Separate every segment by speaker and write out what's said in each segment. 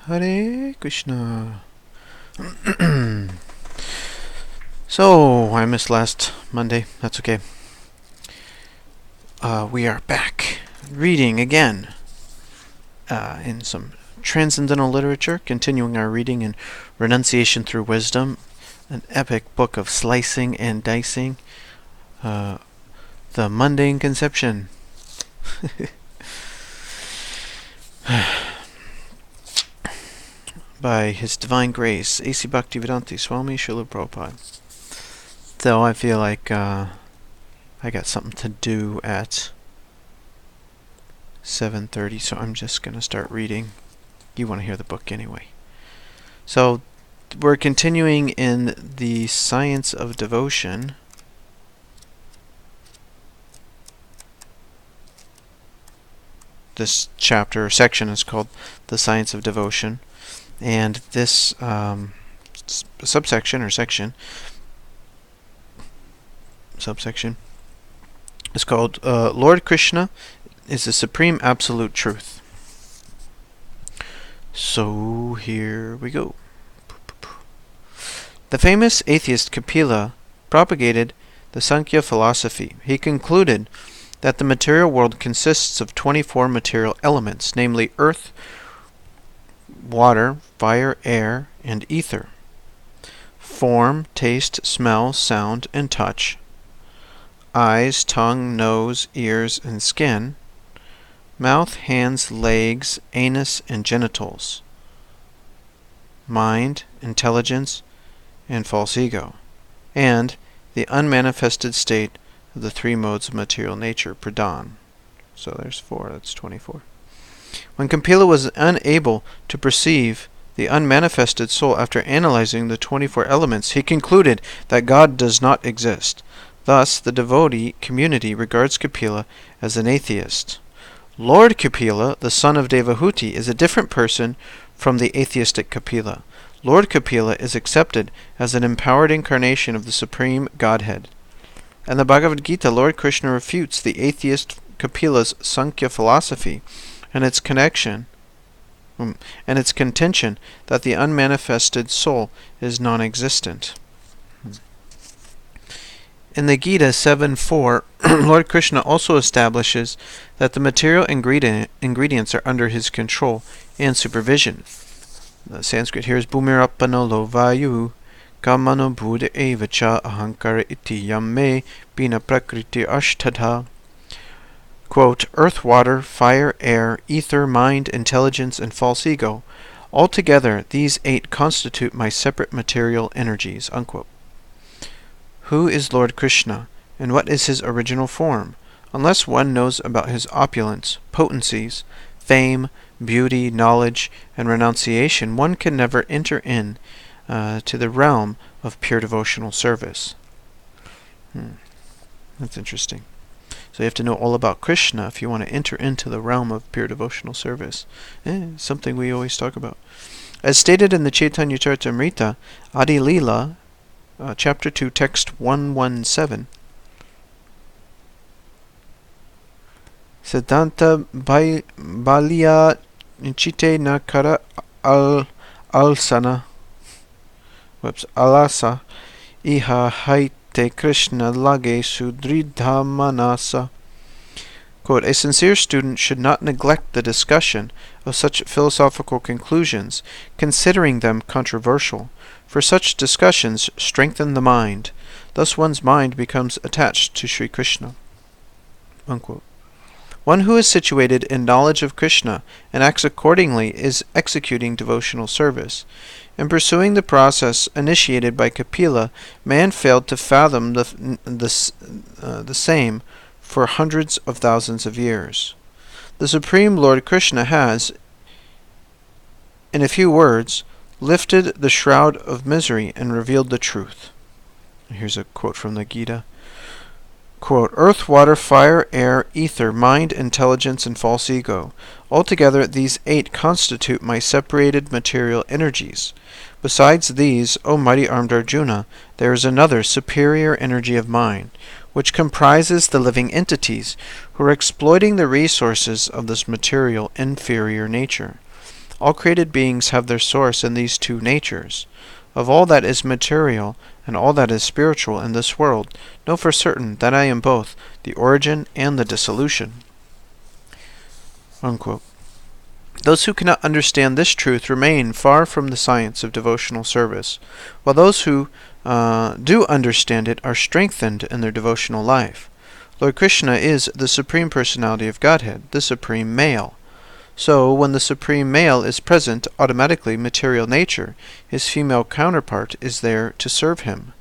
Speaker 1: Hare Krishna. So, I missed last Monday. That's okay. We are back reading again in some transcendental literature, continuing our reading in Renunciation Through Wisdom, an epic book of slicing and dicing, the mundane conception. By His Divine Grace, A.C. Bhakti-vedanta Swami Prabhupada. So I feel like I got something to do at 7:30, so I'm just going to start reading. You want to hear the book anyway. So we're continuing in the Science of Devotion. This chapter or section is called The Science of Devotion. And this subsection is called Lord Krishna is the Supreme Absolute Truth. So here we go. The famous atheist Kapila propagated the Sankhya philosophy. He concluded that the material world consists of 24 material elements, namely earth, water, fire, air, and ether. Form, taste, smell, sound, and touch. Eyes, tongue, nose, ears, and skin. Mouth, hands, legs, anus, and genitals. Mind, intelligence, and false ego. And the unmanifested state of the three modes of material nature, pradhan. So there's 4, that's 24. When Kapila was unable to perceive the unmanifested soul after analyzing the 24 elements, he concluded that God does not exist. Thus, the devotee community regards Kapila as an atheist. Lord Kapila, the son of Devahuti, is a different person from the atheistic Kapila. Lord Kapila is accepted as an empowered incarnation of the Supreme Godhead. In the Bhagavad-Gita, Lord Krishna refutes the atheist Kapila's Sankhya philosophy and its contention that the unmanifested soul is non-existent. In the Gita 7.4, Lord Krishna also establishes that the material ingredients are under his control and supervision. The Sanskrit here is Bhumirapano vayu kamano buddha evacha ahankara iti yam me bina prakriti ashtadha. Quote, earth, water, fire, air, ether, mind, intelligence, and false ego. Altogether, these 8 constitute my separate material energies. Unquote. Who is Lord Krishna, and what is his original form? Unless one knows about his opulence, potencies, fame, beauty, knowledge, and renunciation, one can never enter in to the realm of pure devotional service. That's interesting. So you have to know all about Krishna if you want to enter into the realm of pure devotional service. Something we always talk about. As stated in the Chaitanya Charitamrita, Adi Lila, Chapter 2, Text 117, Siddhanta Balya Chite Nakara Alasa Iha Haite Krishna Lage Sudridha Manasa. Quote, a sincere student should not neglect the discussion of such philosophical conclusions, considering them controversial, for such discussions strengthen the mind. Thus one's mind becomes attached to Sri Krishna. Unquote. One who is situated in knowledge of Krishna and acts accordingly is executing devotional service. In pursuing the process initiated by Kapila, man failed to fathom the same for hundreds of thousands of years. The Supreme Lord Krishna has, in a few words, lifted the shroud of misery and revealed the truth. Here's a quote from the Gita. Quote, earth, water, fire, air, ether, mind, intelligence, and false ego. Altogether, these 8 constitute my separated material energies. Besides these, O mighty armed Arjuna, there is another superior energy of mine, which comprises the living entities who are exploiting the resources of this material inferior nature. All created beings have their source in these two natures. Of all that is material and all that is spiritual in this world, know for certain that I am both the origin and the dissolution." Unquote. Those who cannot understand this truth remain far from the science of devotional service, while those who do understand it are strengthened in their devotional life. Lord Krishna is the Supreme Personality of Godhead, the Supreme Male. So, when the Supreme Male is present, automatically material nature, his female counterpart, is there to serve him.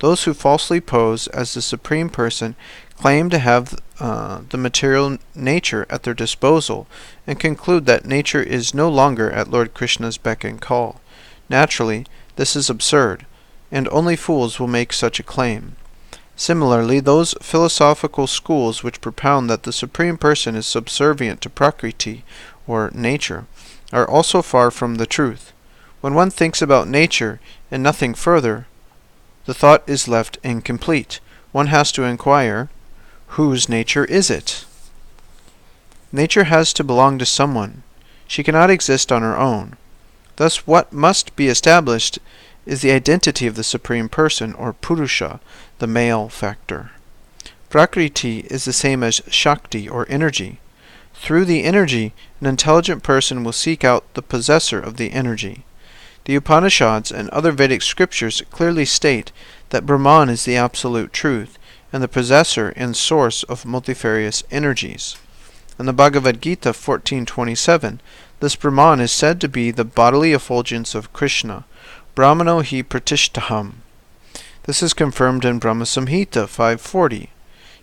Speaker 1: Those who falsely pose as the Supreme Person claim to have the material nature at their disposal, and conclude that nature is no longer at Lord Krishna's beck and call. Naturally, this is absurd, and only fools will make such a claim. Similarly, those philosophical schools which propound that the Supreme Person is subservient to Prakriti, or nature, are also far from the truth. When one thinks about nature and nothing further, the thought is left incomplete. One has to inquire, whose nature is it? Nature has to belong to someone. She cannot exist on her own. Thus what must be established is the identity of the Supreme Person, or Purusha, the male factor. Prakriti is the same as Shakti, or energy. Through the energy, an intelligent person will seek out the possessor of the energy. The Upanishads and other Vedic scriptures clearly state that Brahman is the absolute truth, and the possessor and source of multifarious energies. In the Bhagavad-Gita 14.27, this Brahman is said to be the bodily effulgence of Krishna, Brahmano hi pratishtaham. This is confirmed in Brahma Samhita 5.40.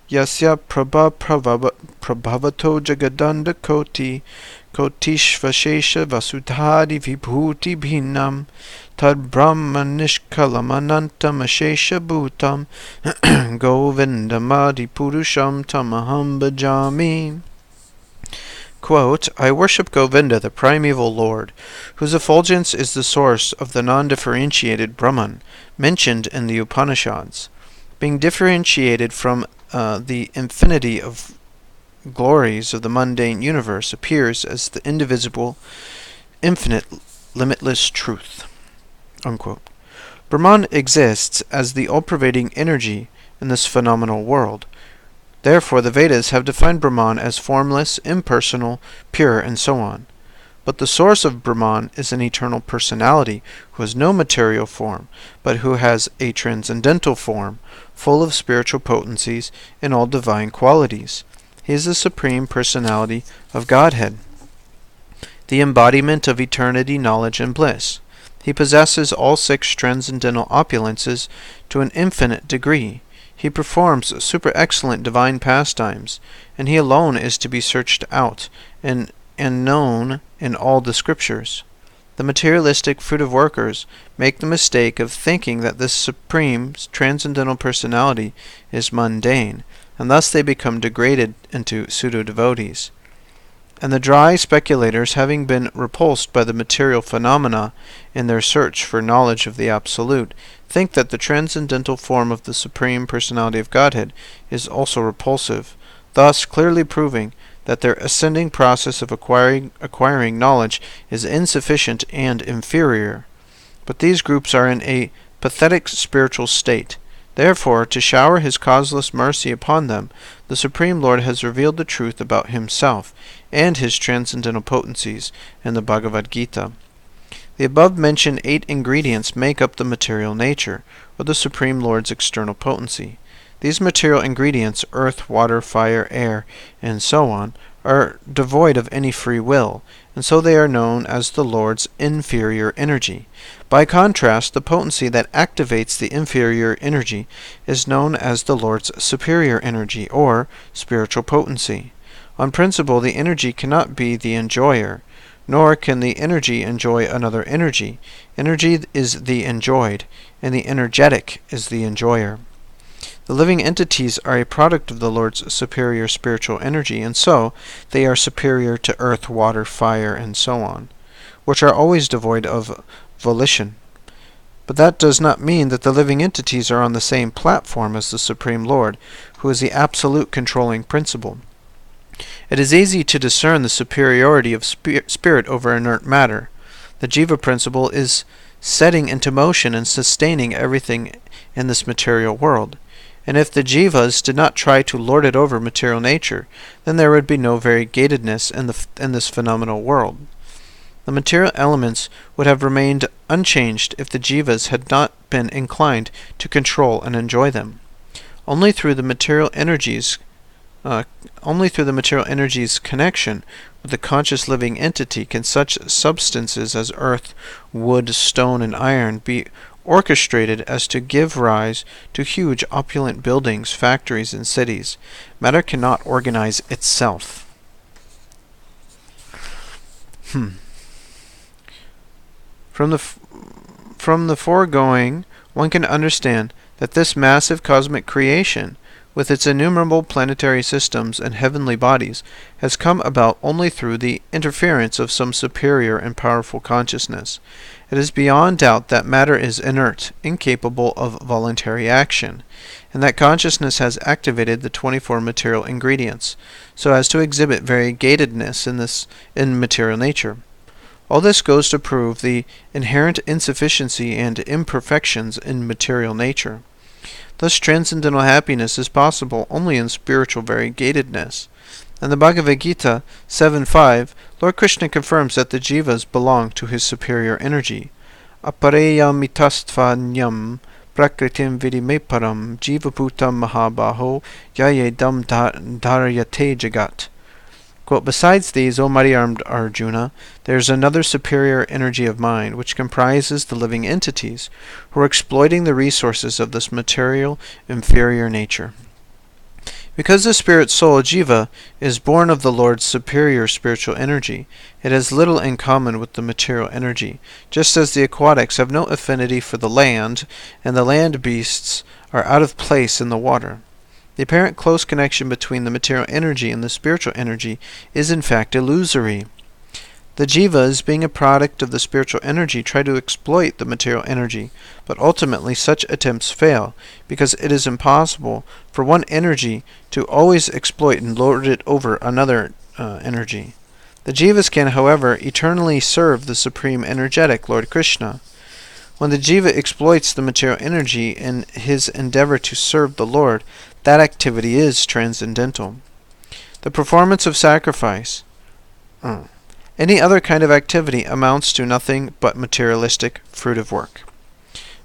Speaker 1: Yasya prabhavato jagadanda koti kotishvashesha vasudhari vibhuti bhinam tad brahma nishkalam anantam ashesha bhutam govindamadi purusham tamaham bhajami. Quote, I worship Govinda, the primeval Lord, whose effulgence is the source of the non-differentiated Brahman, mentioned in the Upanishads. Being differentiated from the infinity of glories of the mundane universe, appears as the indivisible, infinite, limitless truth. Unquote. Brahman exists as the all-pervading energy in this phenomenal world. Therefore, the Vedas have defined Brahman as formless, impersonal, pure, and so on. But the source of Brahman is an eternal personality who has no material form, but who has a transcendental form, full of spiritual potencies and all divine qualities. He is the Supreme Personality of Godhead, the embodiment of eternity, knowledge, and bliss. He possesses all six transcendental opulences to an infinite degree. He performs super excellent divine pastimes, and he alone is to be searched out and known in all the scriptures. The materialistic fruitive workers make the mistake of thinking that this supreme transcendental personality is mundane, and thus they become degraded into pseudo-devotees. And the dry speculators, having been repulsed by the material phenomena in their search for knowledge of the Absolute, think that the transcendental form of the Supreme Personality of Godhead is also repulsive, thus clearly proving that their ascending process of acquiring knowledge is insufficient and inferior. But these groups are in a pathetic spiritual state. Therefore, to shower his causeless mercy upon them, the Supreme Lord has revealed the truth about himself and his transcendental potencies in the Bhagavad-Gita. The above-mentioned 8 ingredients make up the material nature, or the Supreme Lord's external potency. These material ingredients, earth, water, fire, air, and so on, are devoid of any free will, and so they are known as the Lord's inferior energy. By contrast, the potency that activates the inferior energy is known as the Lord's superior energy, or spiritual potency. On principle, the energy cannot be the enjoyer, nor can the energy enjoy another energy. Energy is the enjoyed, and the energetic is the enjoyer. The living entities are a product of the Lord's superior spiritual energy, and so they are superior to earth, water, fire, and so on, which are always devoid of volition. But that does not mean that the living entities are on the same platform as the Supreme Lord, who is the absolute controlling principle. It is easy to discern the superiority of spirit over inert matter. The jiva principle is setting into motion and sustaining everything in this material world. And if the jivas did not try to lord it over material nature, then there would be no variegatedness in this phenomenal world. The material elements would have remained unchanged if the jivas had not been inclined to control and enjoy them. Only through the material energies connection with the conscious living entity can such substances as earth, wood, stone, and iron be orchestrated as to give rise to huge opulent buildings, factories, and cities. Matter cannot organize itself. From the foregoing, one can understand that this massive cosmic creation, with its innumerable planetary systems and heavenly bodies, has come about only through the interference of some superior and powerful consciousness. It is beyond doubt that matter is inert, incapable of voluntary action, and that consciousness has activated the 24 material ingredients, so as to exhibit variegatedness in material nature. All this goes to prove the inherent insufficiency and imperfections in material nature. Thus transcendental happiness is possible only in spiritual variegatedness. In the Bhagavad-Gita 7.5, Lord Krishna confirms that the jivas belong to his superior energy. Apareyamitastvanyam prakritim vidimeparam jivaputam mahabaho yayedam dharyate jagat. Quote, besides these, O mighty armed Arjuna, there is another superior energy of mind, which comprises the living entities, who are exploiting the resources of this material, inferior nature. Because the spirit soul, jiva, is born of the Lord's superior spiritual energy, it has little in common with the material energy, just as the aquatics have no affinity for the land, and the land beasts are out of place in the water. The apparent close connection between the material energy and the spiritual energy is in fact illusory. The jivas, being a product of the spiritual energy, try to exploit the material energy, but ultimately such attempts fail, because it is impossible for one energy to always exploit and lord it over another energy. The jivas can, however, eternally serve the supreme energetic, Lord Krishna. When the jiva exploits the material energy in his endeavor to serve the Lord, that activity is transcendental. The performance of sacrifice, any other kind of activity, amounts to nothing but materialistic fruitive work.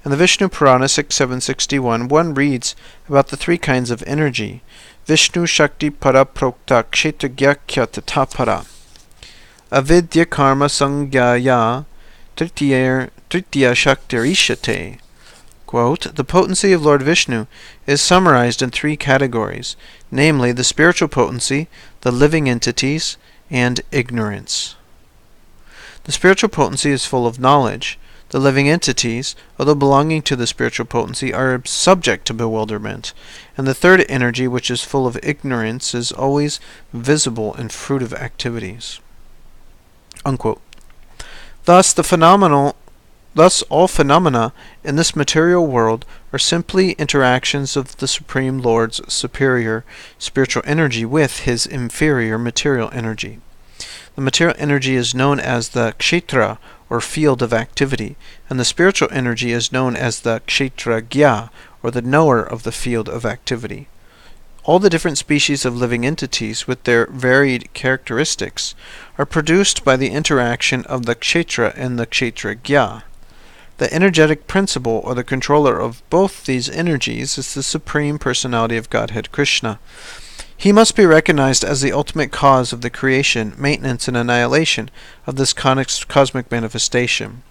Speaker 1: In the Vishnu Purana 6.761, one reads about the three kinds of energy: Vishnu Shakti Para Prokta Kshetragya Tatapara, Avidya Karma Sangyaya Tritiya Shaktirishate. Quote, the potency of Lord Vishnu is summarized in three categories, namely the spiritual potency, the living entities, and ignorance. The spiritual potency is full of knowledge. The living entities, although belonging to the spiritual potency, are subject to bewilderment, and the third energy, which is full of ignorance, is always visible in fruitive activities. Unquote. Thus all phenomena in this material world are simply interactions of the Supreme Lord's superior spiritual energy with his inferior material energy. The material energy is known as the kshetra, or field of activity, and the spiritual energy is known as the kshetragya, or the knower of the field of activity. All the different species of living entities, with their varied characteristics, are produced by the interaction of the kshetra and the kshetragya. The energetic principle, or the controller of both these energies, is the Supreme Personality of Godhead, Krishna. He must be recognized as the ultimate cause of the creation, maintenance, and annihilation of this cosmic manifestation.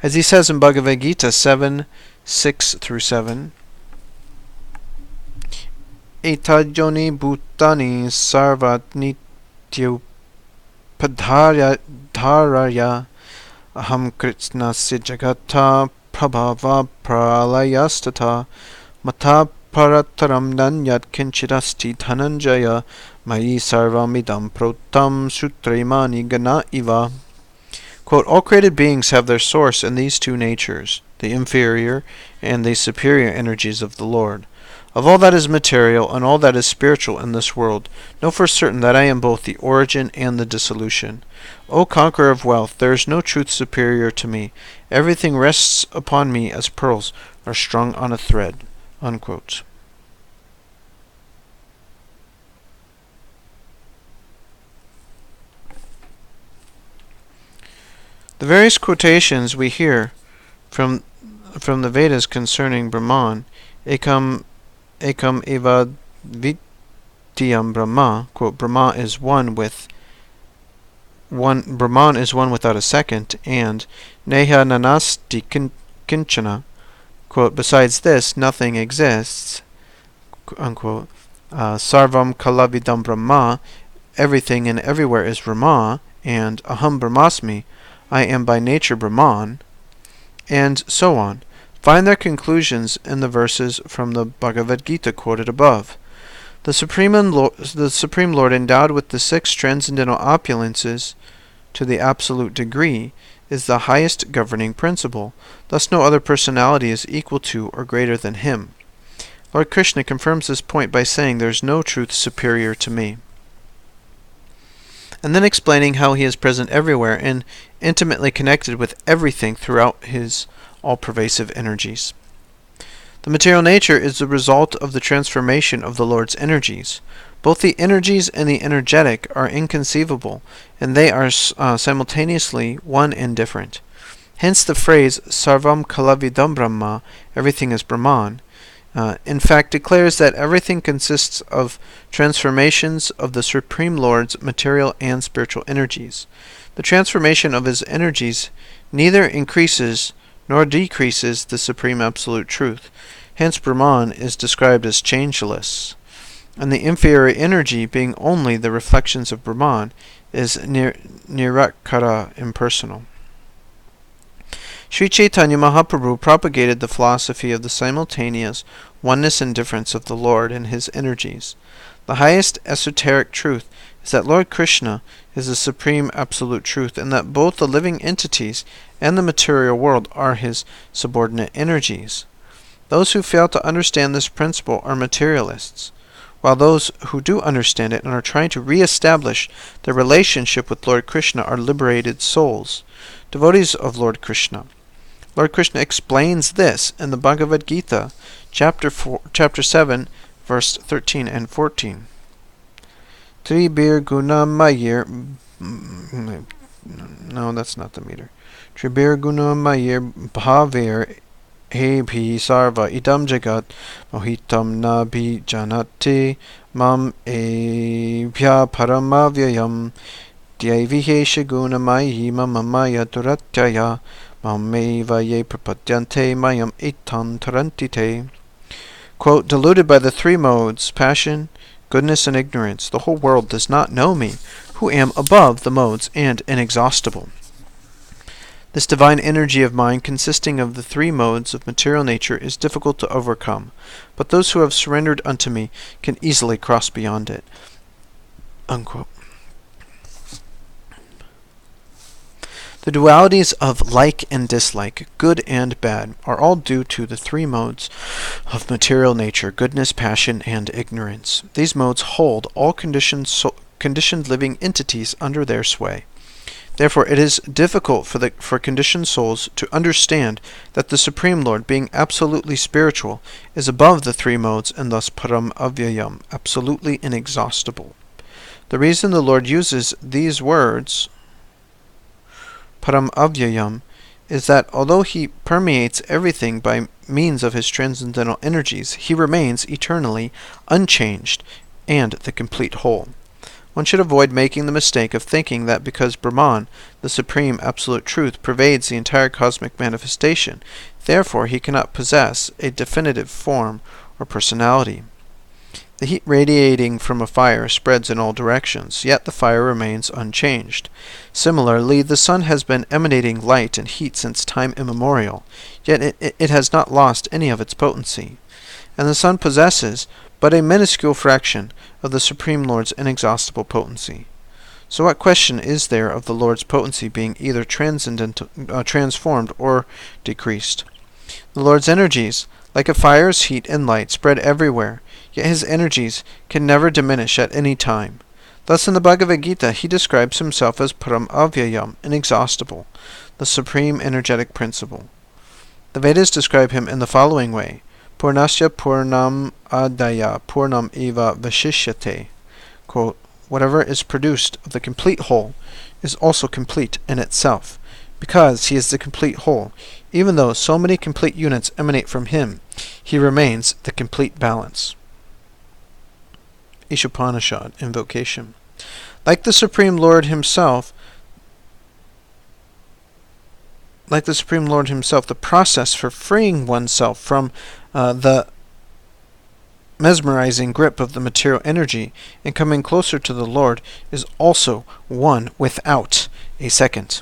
Speaker 1: As he says in Bhagavad-Gita 7:6-7, Etajoni bhutani sarvat nityupadharya aham kritsnasya jagata prabhava pralayastata mata parataram nanyat kinchidasti dhananjaya mayi sarvamidam protam sutremani gana iva. Quote, all created beings have their source in these two natures, the inferior and the superior energies of the Lord. Of all that is material and all that is spiritual in this world, know for certain that I am both the origin and the dissolution. O conqueror of wealth, there is no truth superior to me. Everything rests upon me as pearls are strung on a thread." Unquote. The various quotations we hear from the Vedas concerning Brahman, ekam eva vidyam Brahma, quote, Brahman is one without a second, and neha nanasti kinchana, quote, besides this nothing exists, unquote. Sarvam kalavidam Brahma, everything and everywhere is Brahma, and aham brahmasmi, I am by nature Brahman, and so on, find their conclusions in the verses from the Bhagavad-Gita quoted above. The Supreme Lord, endowed with the 6 transcendental opulences to the absolute degree, is the highest governing principle. Thus no other personality is equal to or greater than him. Lord Krishna confirms this point by saying, "There is no truth superior to me," and then explaining how he is present everywhere and intimately connected with everything throughout his all-pervasive energies. The material nature is the result of the transformation of the Lord's energies. Both the energies and the energetic are inconceivable, and they are simultaneously one and different. Hence the phrase Sarvam Kalavidam Brahma, everything is Brahman, in fact declares that everything consists of transformations of the Supreme Lord's material and spiritual energies. The transformation of his energies neither increases nor decreases the Supreme Absolute Truth. Hence Brahman is described as changeless, and the inferior energy, being only the reflections of Brahman, is nirakara, impersonal. Sri Chaitanya Mahaprabhu propagated the philosophy of the simultaneous oneness and difference of the Lord and his energies. The highest esoteric truth is that Lord Krishna is the supreme absolute truth, and that both the living entities and the material world are his subordinate energies. Those who fail to understand this principle are materialists, while those who do understand it and are trying to re-establish their relationship with Lord Krishna are liberated souls, devotees of Lord Krishna. Lord Krishna explains this in the Bhagavad-Gita, chapter 7, verse 13 and 14. Tribir guna mayir... No, that's not the meter. Tribir guna mayir bhavir hebhi sarva idam jagat mohitam nabi janati mam ebhya paramavyayam dyavihesha guna mayi mamamaya duratyaya mameva ye prapadyante mayam itam tarantite. Quote, deluded by the 3 modes, passion, goodness, and ignorance, the whole world does not know me, who am above the modes and inexhaustible. This divine energy of mine, consisting of the 3 modes of material nature, is difficult to overcome, but those who have surrendered unto me can easily cross beyond it. Unquote. The dualities of like and dislike, good and bad, are all due to the 3 modes of material nature, goodness, passion, and ignorance. These modes hold all conditioned living entities under their sway. Therefore it is difficult for conditioned souls to understand that the Supreme Lord, being absolutely spiritual, is above the 3 modes and thus param avyayam, absolutely inexhaustible. The reason the Lord uses these words, param avyayam, is that although he permeates everything by means of his transcendental energies, he remains eternally unchanged and the complete whole. One should avoid making the mistake of thinking that because Brahman, the supreme absolute truth, pervades the entire cosmic manifestation, therefore he cannot possess a definitive form or personality. The heat radiating from a fire spreads in all directions, yet the fire remains unchanged. Similarly, the sun has been emanating light and heat since time immemorial, yet it has not lost any of its potency. And the sun possesses but a minuscule fraction of the Supreme Lord's inexhaustible potency. So what question is there of the Lord's potency being either transformed or decreased? The Lord's energies, Like a fire's heat and light spread everywhere, yet his energies can never diminish at any time. Thus in the Bhagavad-Gita he describes himself as Param Avyayam, inexhaustible, the supreme energetic principle. The Vedas describe him in the following way: Purnasya Purnam Adaya Purnam Eva Vashishyate. Quote, whatever is produced of the complete whole is also complete in itself, because he is the complete whole. Even though so many complete units emanate from him, he remains the complete balance. Ishopanishad, Invocation. Like the Supreme Lord himself, the process for freeing oneself from the mesmerizing grip of the material energy and coming closer to the Lord is also one without a second.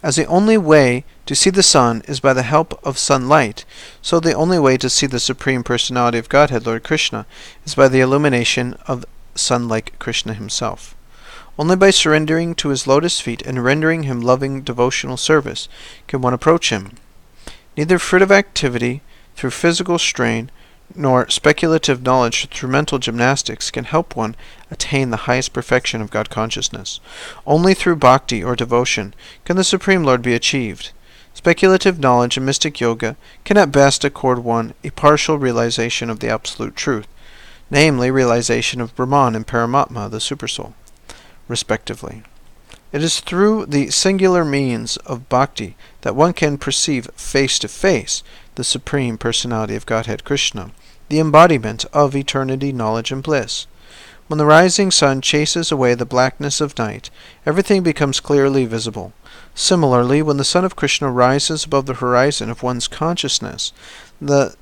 Speaker 1: As the only way to see the sun is by the help of sunlight, so the only way to see the Supreme Personality of Godhead, Lord Krishna, is by the illumination of sun-like Krishna himself. Only by surrendering to his lotus feet and rendering him loving devotional service can one approach him. Neither fruitive activity through physical strain nor speculative knowledge through mental gymnastics can help one attain the highest perfection of God consciousness. Only through bhakti or devotion can the Supreme Lord be achieved. Speculative knowledge and mystic yoga can at best accord one a partial realization of the absolute truth, namely realization of Brahman and Paramatma, the Supersoul, respectively. It is through the singular means of bhakti that one can perceive face to face the Supreme Personality of Godhead Krishna, the embodiment of eternity, knowledge, and bliss. When the rising sun chases away the blackness of night, everything becomes clearly visible. Similarly, when the sun of Krishna rises above the horizon of one's consciousness, the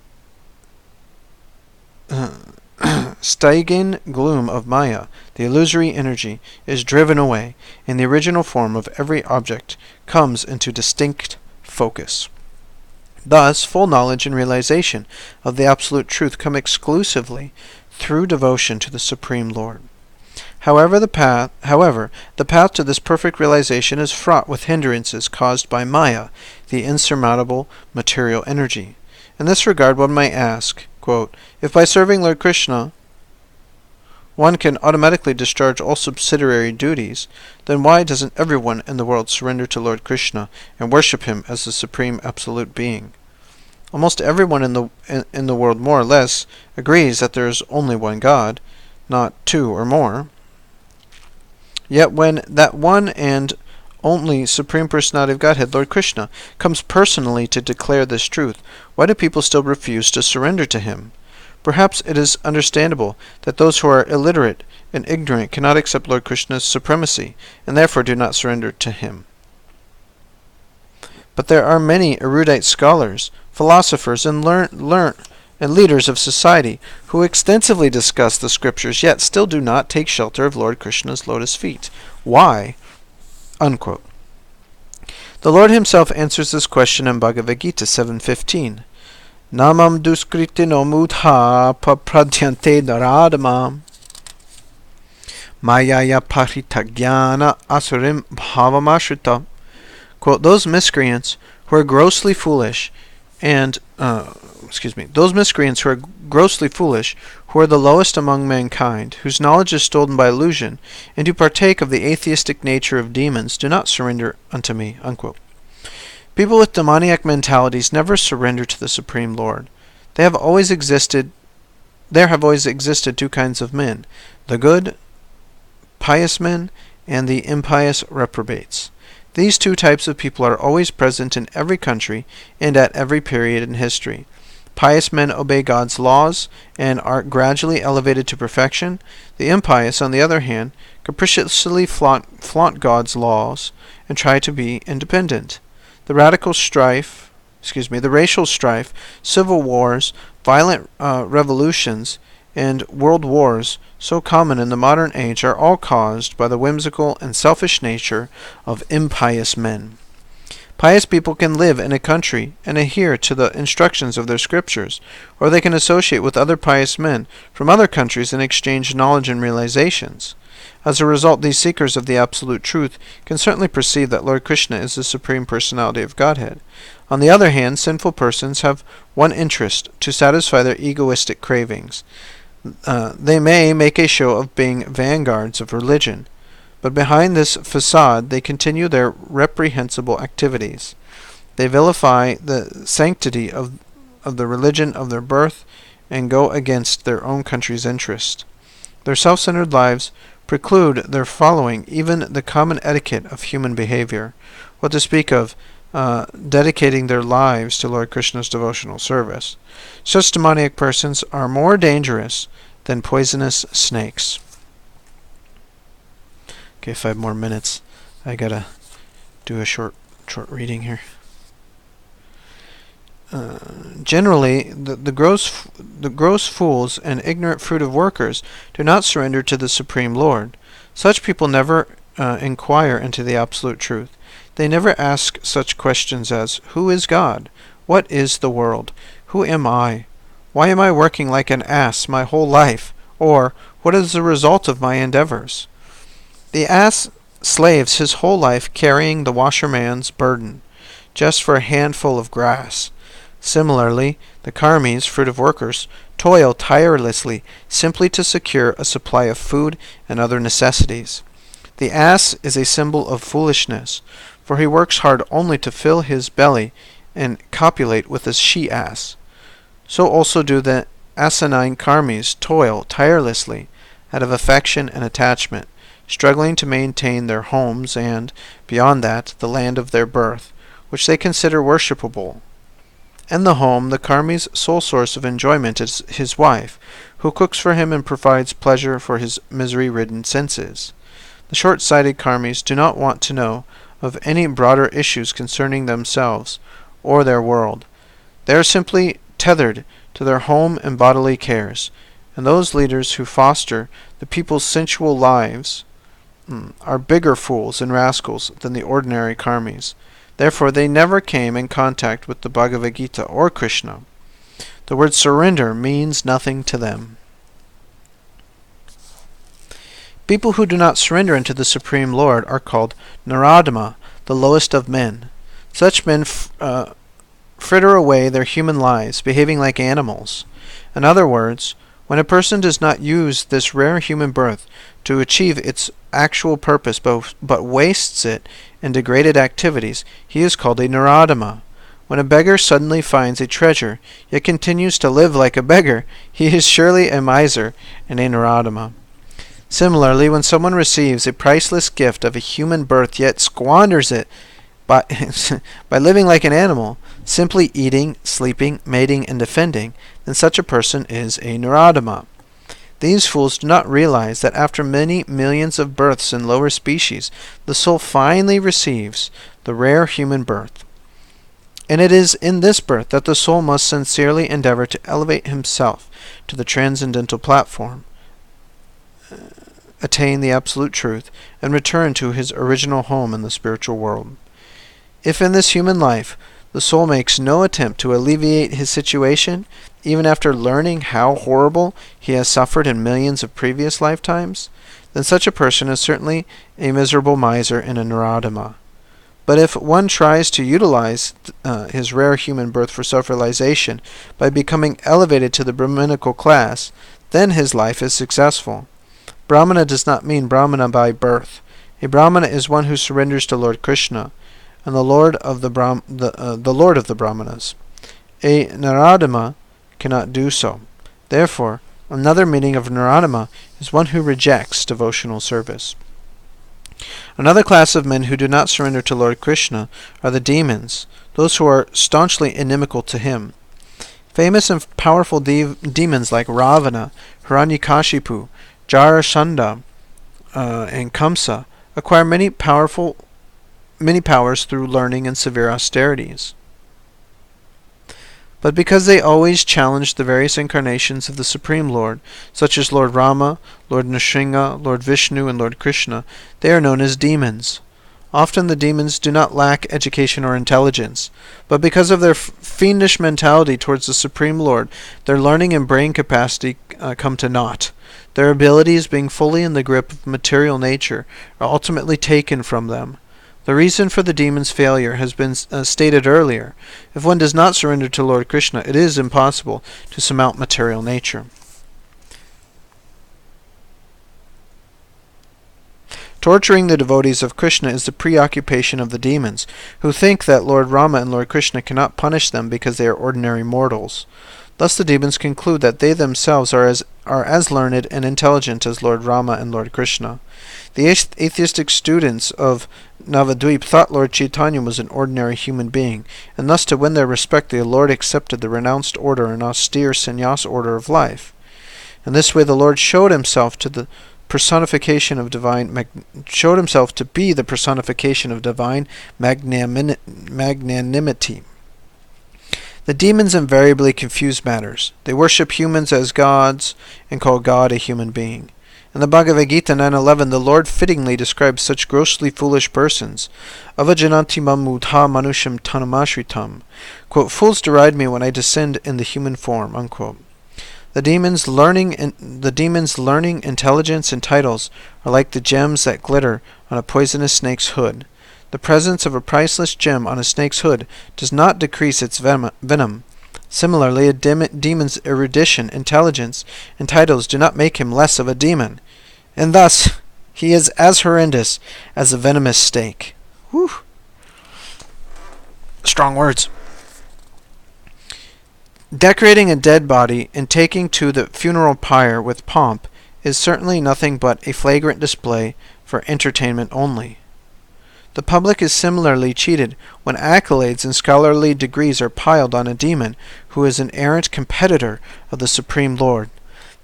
Speaker 1: Stygian gloom of Maya, the illusory energy, is driven away, and the original form of every object comes into distinct focus. Thus, full knowledge and realization of the absolute truth come exclusively through devotion to the Supreme Lord. However, the path to this perfect realization is fraught with hindrances caused by Maya, the insurmountable material energy. In this regard, one might ask, quote, if by serving Lord Krishna one can automatically discharge all subsidiary duties, then why doesn't everyone in the world surrender to Lord Krishna and worship him as the Supreme Absolute Being? Almost everyone in the world more or less agrees that there is only one God, not two or more. Yet when that one and only Supreme Personality of Godhead, Lord Krishna, comes personally to declare this truth, why do people still refuse to surrender to him? Perhaps it is understandable that those who are illiterate and ignorant cannot accept Lord Krishna's supremacy, and therefore do not surrender to him. But there are many erudite scholars, philosophers, and leaders of society who extensively discuss the scriptures, yet still do not take shelter of Lord Krishna's lotus feet. Why? Unquote. The Lord himself answers this question in Bhagavad-Gita 7:15. Namam duskritino mudha papradhyante naradamam mayaya paritagyana asurim bhavamashrita. Quote, those miscreants who are grossly foolish those miscreants who are grossly foolish, who are the lowest among mankind, whose knowledge is stolen by illusion, and who partake of the atheistic nature of demons, do not surrender unto me. Unquote. People with demoniac mentalities never surrender to the Supreme Lord. There have always existed two kinds of men, the good, pious men, and the impious reprobates. These two types of people are always present in every country and at every period in history. Pious men obey God's laws and are gradually elevated to perfection. The impious, on the other hand, capriciously flaunt God's laws and try to be independent. The racial strife, civil wars, violent revolutions, and world wars, so common in the modern age, are all caused by the whimsical and selfish nature of impious men. Pious people can live in a country and adhere to the instructions of their scriptures, or they can associate with other pious men from other countries and exchange knowledge and realizations. As a result, these seekers of the absolute truth can certainly perceive that Lord Krishna is the Supreme Personality of Godhead. On the other hand, sinful persons have one interest: to satisfy their egoistic cravings. They may make a show of being vanguards of religion, but behind this facade they continue their reprehensible activities. They vilify the sanctity of the religion of their birth and go against their own country's interest. Their self-centered lives preclude their following even the common etiquette of human behavior, what to speak of dedicating their lives to Lord Krishna's devotional service. Such demoniac persons are more dangerous than poisonous snakes. Okay, 5 more minutes. I gotta do a short reading here. Generally, the gross fools and ignorant fruitive workers do not surrender to the Supreme Lord. Such people never inquire into the absolute truth. They never ask such questions as, who is God? What is the world? Who am I? Why am I working like an ass my whole life? Or, what is the result of my endeavors? The ass slaves his whole life carrying the washerman's burden, just for a handful of grass. Similarly, the karmis, fruitive workers, toil tirelessly simply to secure a supply of food and other necessities. The ass is a symbol of foolishness, for he works hard only to fill his belly and copulate with his she-ass. So also do the asinine karmis toil tirelessly out of affection and attachment, struggling to maintain their homes and, beyond that, the land of their birth, which they consider worshipable. In the home, the karmi's sole source of enjoyment is his wife, who cooks for him and provides pleasure for his misery-ridden senses. The short-sighted karmis do not want to know of any broader issues concerning themselves or their world. They are simply tethered to their home and bodily cares, and those leaders who foster the people's sensual lives are bigger fools and rascals than the ordinary karmis. Therefore, they never came in contact with the Bhagavad-Gita or Krishna. The word surrender means nothing to them. People who do not surrender unto the Supreme Lord are called Naradama, the lowest of men. Such men fritter away their human lives, behaving like animals. In other words, when a person does not use this rare human birth to achieve its actual purpose, but wastes it in degraded activities, he is called a Naradama. When a beggar suddenly finds a treasure, yet continues to live like a beggar, he is surely a miser and a Naradama. Similarly, when someone receives a priceless gift of a human birth, yet squanders it by living like an animal, simply eating, sleeping, mating, and defending, then such a person is a Naradama. These fools do not realize that after many millions of births in lower species, the soul finally receives the rare human birth. And it is in this birth that the soul must sincerely endeavor to elevate himself to the transcendental platform, attain the absolute truth, and return to his original home in the spiritual world. If in this human life the soul makes no attempt to alleviate his situation, even after learning how horrible he has suffered in millions of previous lifetimes, then such a person is certainly a miserable miser and a Naradama. But if one tries to utilize his rare human birth for self-realization by becoming elevated to the Brahminical class, then his life is successful. Brahmana does not mean Brahmana by birth. A Brahmana is one who surrenders to Lord Krishna, and the Lord of the Brahmanas. A Naradama cannot do so. Therefore, another meaning of Naradama is one who rejects devotional service. Another class of men who do not surrender to Lord Krishna are the demons, those who are staunchly inimical to him. Famous and powerful demons like Ravana, Hiranyakashipu, Jarasandha, and Kamsa acquire many powers through learning and severe austerities. But because they always challenge the various incarnations of the Supreme Lord, such as Lord Rama, Lord Nrsimha, Lord Vishnu, and Lord Krishna, they are known as demons. Often the demons do not lack education or intelligence, but because of their fiendish mentality towards the Supreme Lord, their learning and brain capacity come to naught. Their abilities, being fully in the grip of material nature, are ultimately taken from them. The reason for the demon's failure has been stated earlier. If one does not surrender to Lord Krishna, it is impossible to surmount material nature. Torturing the devotees of Krishna is the preoccupation of the demons, who think that Lord Rama and Lord Krishna cannot punish them because they are ordinary mortals. Thus the demons conclude that they themselves are as learned and intelligent as Lord Rama and Lord Krishna. The atheistic students of Navadvip thought Lord Chaitanya was an ordinary human being, and thus to win their respect the Lord accepted the renounced order and austere sannyas order of life. In this way the Lord showed himself to be the personification of divine magnanimity. The demons invariably confuse matters. They worship humans as gods and call God a human being. In the Bhagavad-Gita 9:11, the Lord fittingly describes such grossly foolish persons. Avajananti mamudha manusham tanamashritam. Quote, "Fools deride me when I descend in the human form." Unquote. The demons' learning, intelligence, and titles are like the gems that glitter on a poisonous snake's hood. The presence of a priceless gem on a snake's hood does not decrease its venom. Similarly, a demon's erudition, intelligence, and titles do not make him less of a demon. And thus, he is as horrendous as a venomous snake. Whew. Strong words. Decorating a dead body and taking to the funeral pyre with pomp is certainly nothing but a flagrant display for entertainment only. The public is similarly cheated when accolades and scholarly degrees are piled on a demon who is an errant competitor of the Supreme Lord.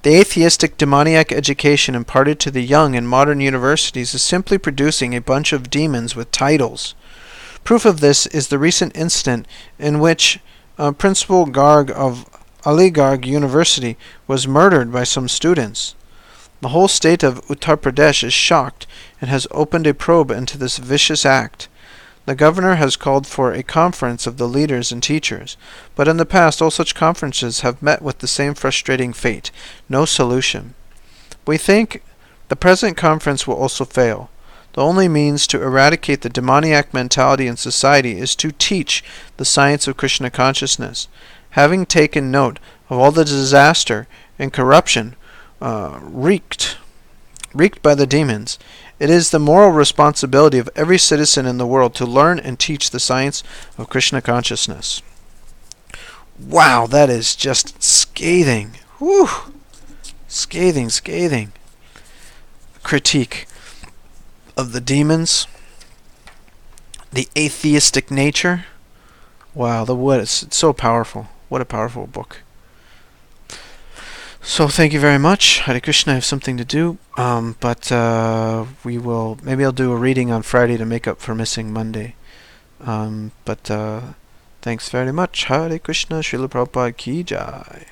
Speaker 1: The atheistic demoniac education imparted to the young in modern universities is simply producing a bunch of demons with titles. Proof of this is the recent incident in which Principal Garg of Aligarh University was murdered by some students. The whole state of Uttar Pradesh is shocked and has opened a probe into this vicious act. The governor has called for a conference of the leaders and teachers, but in the past all such conferences have met with the same frustrating fate, no solution. We think the present conference will also fail. The only means to eradicate the demoniac mentality in society is to teach the science of Krishna consciousness. Having taken note of all the disaster and corruption wreaked by the demons, it is the moral responsibility of every citizen in the world to learn and teach the science of Krishna consciousness. Wow, that is just scathing. Whew. Scathing. Critique of the demons, the atheistic nature. Wow, it's so powerful. What a powerful book. So thank you very much. Hare Krishna, I have something to do, but maybe I'll do a reading on Friday to make up for missing Monday. But thanks very much. Hare Krishna, Srila Prabhupada Ki Jai.